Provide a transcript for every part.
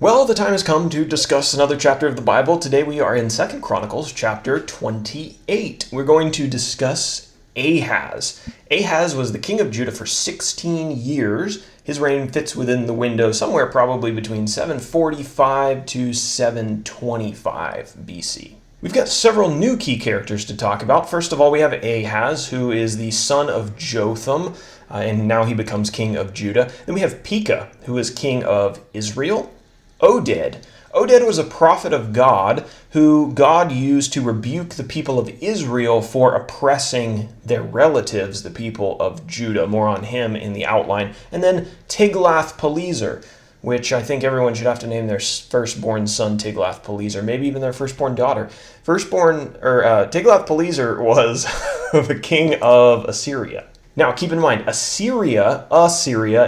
Well, the time has come to discuss another chapter of the Bible. Today we are in 2 Chronicles chapter 28. We're going to discuss Ahaz. Ahaz was the king of Judah for 16 years. His reign fits within the window somewhere probably between 745 to 725 BC. We've got several new key characters to talk about. First of all, we have Ahaz, who is the son of Jotham, and now he becomes king of Judah. Then we have Pekah, who is king of Israel. Oded was a prophet of God who God used to rebuke the people of Israel for oppressing their relatives, the people of Judah. More on him in the outline. And then Tiglath-Pileser, which I think everyone should have to name their firstborn son Tiglath-Pileser, maybe even their firstborn daughter. Tiglath-Pileser was the king of Assyria. Now, keep in mind, Assyria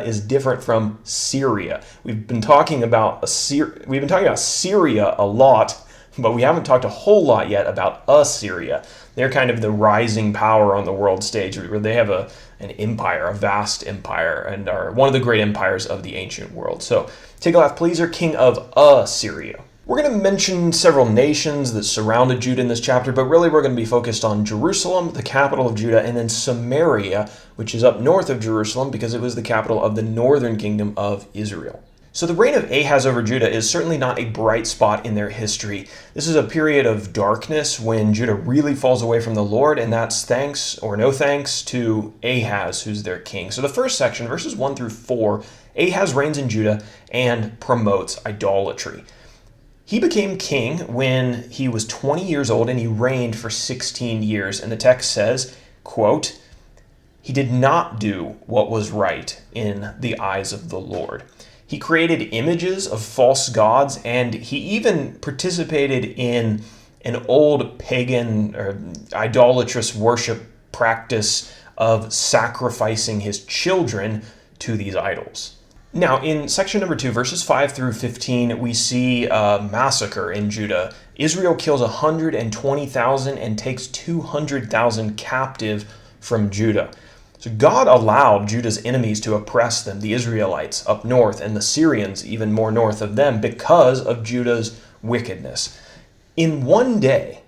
is different from Syria. We've been talking about Syria a lot, but we haven't talked a whole lot yet about Assyria. They're kind of the rising power on the world stage, where they have an empire, a vast empire, and are one of the great empires of the ancient world. So, Tiglath-Pileser, king of Assyria. We're going to mention several nations that surrounded Judah in this chapter, but really we're going to be focused on Jerusalem, the capital of Judah, and then Samaria, which is up north of Jerusalem because it was the capital of the northern kingdom of Israel. So the reign of Ahaz over Judah is certainly not a bright spot in their history. This is a period of darkness when Judah really falls away from the Lord, and that's thanks or no thanks to Ahaz, who's their king. So the first section, verses 1 through 4, Ahaz reigns in Judah and promotes idolatry. He became king when he was 20 years old, and he reigned for 16 years. And the text says, quote, "He did not do what was right in the eyes of the Lord. He created images of false gods, and he even participated in an old pagan or idolatrous worship practice of sacrificing his children to these idols." Now, in section number 2, verses 5 through 15, we see a massacre in Judah. Israel kills 120,000 and takes 200,000 captive from Judah. So God allowed Judah's enemies to oppress them, the Israelites up north and the Syrians even more north of them, because of Judah's wickedness. In one day,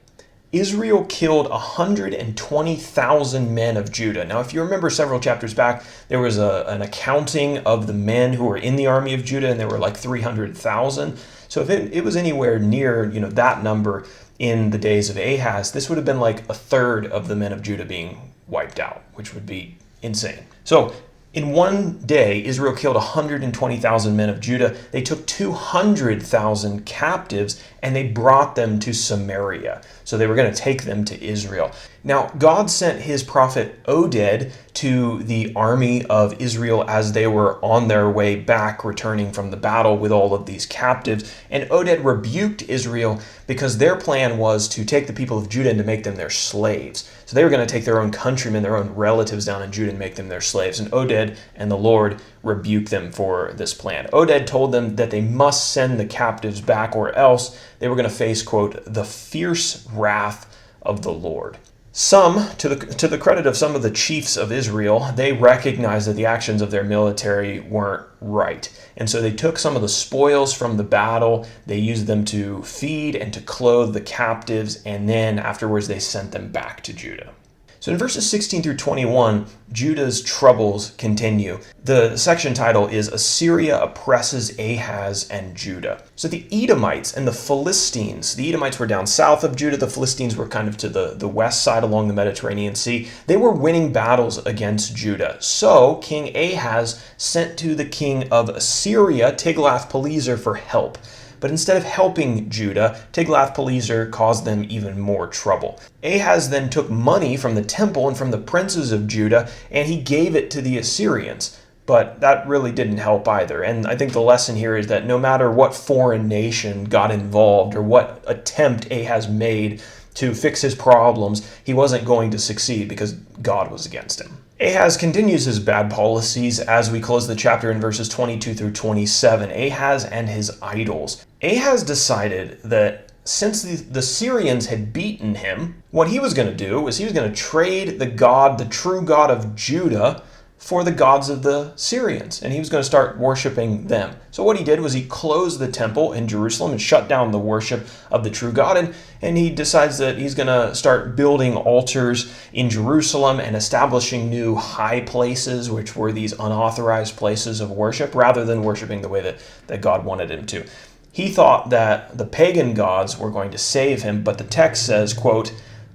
Israel killed 120,000 men of Judah. Now, if you remember several chapters back, there was an accounting of the men who were in the army of Judah, and there were like 300,000. So if it was anywhere near, that number in the days of Ahaz, this would have been like a third of the men of Judah being wiped out, which would be insane. So in one day, Israel killed 120,000 men of Judah. They took 200,000 captives, and they brought them to Samaria. So they were going to take them to Israel. Now, God sent his prophet Oded to the army of Israel as they were on their way back, returning from the battle with all of these captives. And Oded rebuked Israel because their plan was to take the people of Judah and to make them their slaves. So they were going to take their own countrymen, their own relatives down in Judah and make them their slaves. And Oded and the Lord rebuked them for this plan. Oded told them that they must send the captives back, or else they were going to face, quote, "the fierce wrath of the Lord." Some, to the credit of some of the chiefs of Israel, they recognized that the actions of their military weren't right. And so they took some of the spoils from the battle, they used them to feed and to clothe the captives, and then afterwards they sent them back to Judah. So in verses 16 through 21, Judah's troubles continue. The section title is Assyria Oppresses Ahaz and Judah. So the Edomites and the Philistines, the Edomites were down south of Judah, the Philistines were kind of to the west side along the Mediterranean Sea. They were winning battles against Judah. So King Ahaz sent to the king of Assyria, Tiglath-Pileser, for help. But instead of helping Judah, Tiglath-Pileser caused them even more trouble. Ahaz then took money from the temple and from the princes of Judah, and he gave it to the Assyrians. But that really didn't help either. And I think the lesson here is that no matter what foreign nation got involved or what attempt Ahaz made to fix his problems, he wasn't going to succeed because God was against him. Ahaz continues his bad policies as we close the chapter in verses 22 through 27. Ahaz and his idols. Ahaz decided that since the Syrians had beaten him, what he was going to do was he was going to trade the true God of Judah, for the gods of the Syrians, and he was going to start worshiping them. So what he did was he closed the temple in Jerusalem and shut down the worship of the true God, and he decides that he's going to start building altars in Jerusalem and establishing new high places, which were these unauthorized places of worship, rather than worshiping the way that God wanted him to. He thought that the pagan gods were going to save him, but the text says, quote,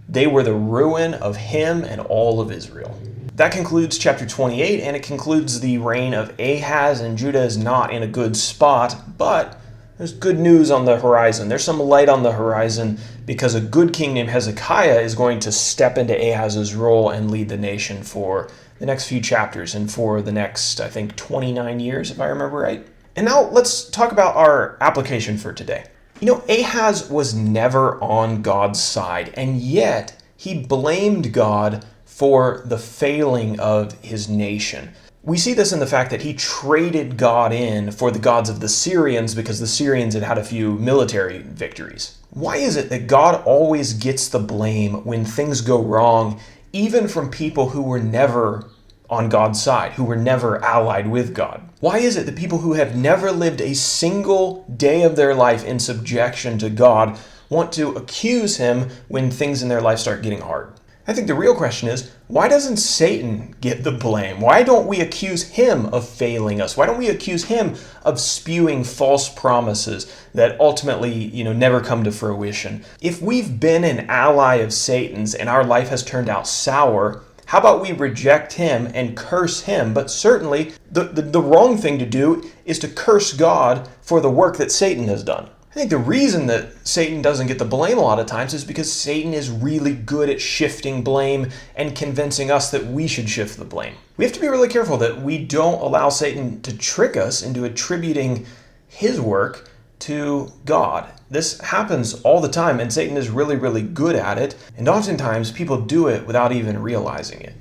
"They were the ruin of him and all of Israel." That concludes chapter 28, and it concludes the reign of Ahaz, and Judah is not in a good spot, but there's good news on the horizon. There's some light on the horizon because a good king named Hezekiah is going to step into Ahaz's role and lead the nation for the next few chapters and for the next, I think, 29 years, if I remember right. And now let's talk about our application for today. Ahaz was never on God's side, and yet he blamed God for the failing of his nation. We see this in the fact that he traded God in for the gods of the Syrians because the Syrians had had a few military victories. Why is it that God always gets the blame when things go wrong, even from people who were never on God's side, who were never allied with God? Why is it that people who have never lived a single day of their life in subjection to God want to accuse him when things in their life start getting hard? I think the real question is, why doesn't Satan get the blame? Why don't we accuse him of failing us? Why don't we accuse him of spewing false promises that ultimately, never come to fruition? If we've been an ally of Satan's and our life has turned out sour, how about we reject him and curse him? But certainly, the wrong thing to do is to curse God for the work that Satan has done. I think the reason that Satan doesn't get the blame a lot of times is because Satan is really good at shifting blame and convincing us that we should shift the blame. We have to be really careful that we don't allow Satan to trick us into attributing his work to God. This happens all the time, and Satan is really, really good at it, and oftentimes people do it without even realizing it.